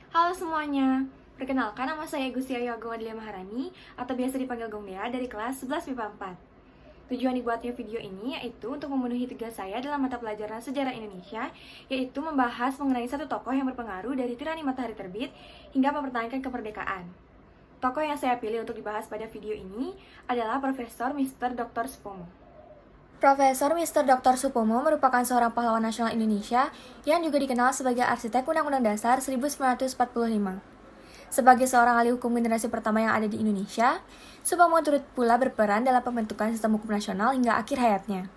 Halo semuanya, perkenalkan nama saya Gusti Ayu Agung Adelia Maharani atau biasa dipanggil Gong Dea dari kelas 11 MIPA 4. Tujuan dibuatnya video ini yaitu untuk memenuhi tugas saya dalam mata pelajaran sejarah Indonesia, yaitu membahas mengenai satu tokoh yang berpengaruh dari tirani matahari terbit hingga mempertahankan kemerdekaan. Tokoh yang saya pilih untuk dibahas pada video ini adalah Profesor Mr. Dr. Supomo. Profesor Mr. Dr. Supomo merupakan seorang pahlawan nasional Indonesia yang juga dikenal sebagai arsitek Undang-Undang Dasar 1945. Sebagai seorang ahli hukum generasi pertama yang ada di Indonesia, Supomo turut pula berperan dalam pembentukan sistem hukum nasional hingga akhir hayatnya.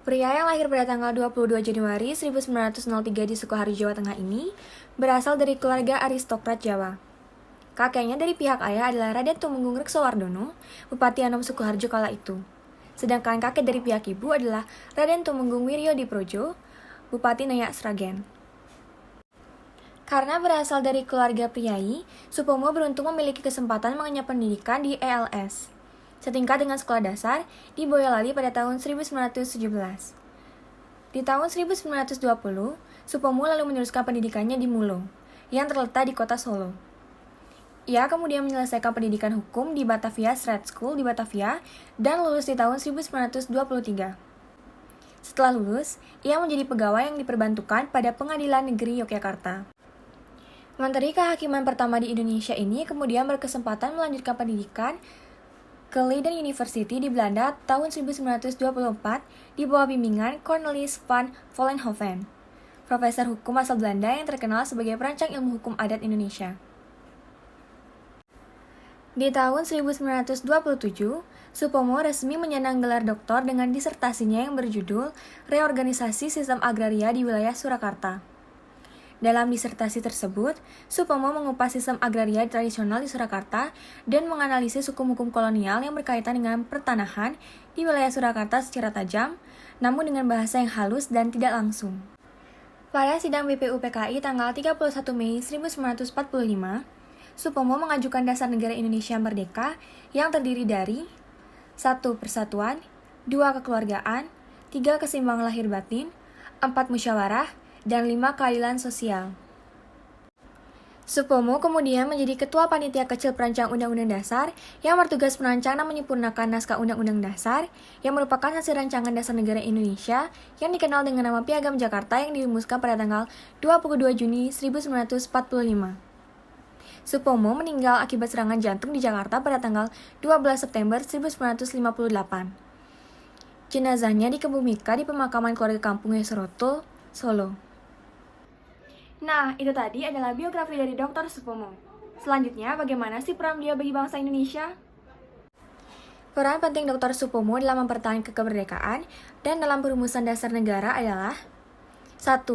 Pria yang lahir pada tanggal 22 Januari 1903 di Sukoharjo, Jawa Tengah ini berasal dari keluarga aristokrat Jawa. Kakeknya dari pihak ayah adalah Raden Tumenggung Reksowardono, Bupati Anom Sukoharjo kala itu. Sedangkan kakek dari pihak ibu adalah Raden Tumenggung Wiryodiprodjo, Bupati Nayak Sragen. Karena berasal dari keluarga priai, Supomo beruntung memiliki kesempatan mengenyam pendidikan di ELS, setingkat dengan sekolah dasar di Boyolali pada tahun 1917. Di tahun 1920, Supomo lalu meneruskan pendidikannya di Mulo, yang terletak di kota Solo. Ia kemudian menyelesaikan pendidikan hukum di Batavia Trade School di Batavia dan lulus di tahun 1923. Setelah lulus, ia menjadi pegawai yang diperbantukan pada Pengadilan Negeri Yogyakarta. Menteri Kehakiman pertama di Indonesia ini kemudian berkesempatan melanjutkan pendidikan ke Leiden University di Belanda tahun 1924 di bawah bimbingan Cornelis van Vollenhoven, profesor hukum asal Belanda yang terkenal sebagai perancang ilmu hukum adat Indonesia. Di tahun 1927, Supomo resmi menyandang gelar doktor dengan disertasinya yang berjudul Reorganisasi Sistem Agraria di Wilayah Surakarta. Dalam disertasi tersebut, Supomo mengupas sistem agraria tradisional di Surakarta dan menganalisis hukum-hukum kolonial yang berkaitan dengan pertanahan di wilayah Surakarta secara tajam, namun dengan bahasa yang halus dan tidak langsung. Pada sidang BPUPKI tanggal 31 Mei 1945, Supomo mengajukan Dasar Negara Indonesia Merdeka yang terdiri dari 1. Persatuan, 2. Kekeluargaan, 3. Keseimbangan lahir batin, 4. Musyawarah, dan 5. Keadilan sosial. Supomo kemudian menjadi Ketua Panitia Kecil Perancang Undang-Undang Dasar yang bertugas merancang dan menyempurnakan naskah Undang-Undang Dasar yang merupakan hasil rancangan Dasar Negara Indonesia yang dikenal dengan nama Piagam Jakarta yang dirumuskan pada tanggal 22 Juni 1945. Supomo meninggal akibat serangan jantung di Jakarta pada tanggal 12 September 1958. Jenazahnya dikebumikan di pemakaman keluarga kampungnya Seroto, Solo. Nah, itu tadi adalah biografi dari Dr. Supomo. Selanjutnya, bagaimana sih peran beliau bagi bangsa Indonesia? Peran penting Dr. Supomo dalam mempertahankan kemerdekaan dan dalam perumusan dasar negara adalah 1.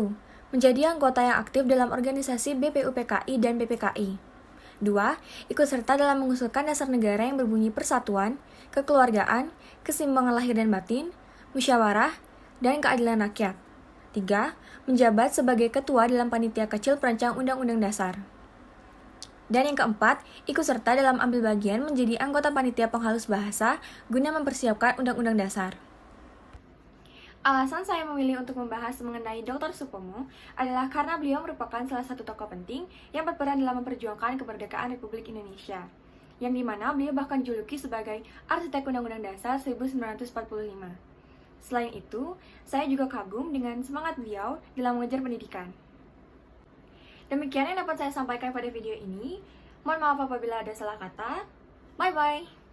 Menjadi anggota yang aktif dalam organisasi BPUPKI dan BPKI. 2. Ikut serta dalam mengusulkan dasar negara yang berbunyi persatuan, kekeluargaan, keseimbangan lahir dan batin, musyawarah, dan keadilan rakyat. 3. Menjabat sebagai ketua dalam panitia kecil perancang Undang-Undang Dasar. Dan yang keempat, ikut serta dalam ambil bagian menjadi anggota panitia penghalus bahasa guna mempersiapkan Undang-Undang Dasar. Alasan saya memilih untuk membahas mengenai Dr. Supomo adalah karena beliau merupakan salah satu tokoh penting yang berperan dalam memperjuangkan kemerdekaan Republik Indonesia, yang dimana beliau bahkan dijuluki sebagai arsitek Undang-Undang Dasar 1945. Selain itu, saya juga kagum dengan semangat beliau dalam mengejar pendidikan. Demikian yang dapat saya sampaikan pada video ini. Mohon maaf apabila ada salah kata. Bye-bye!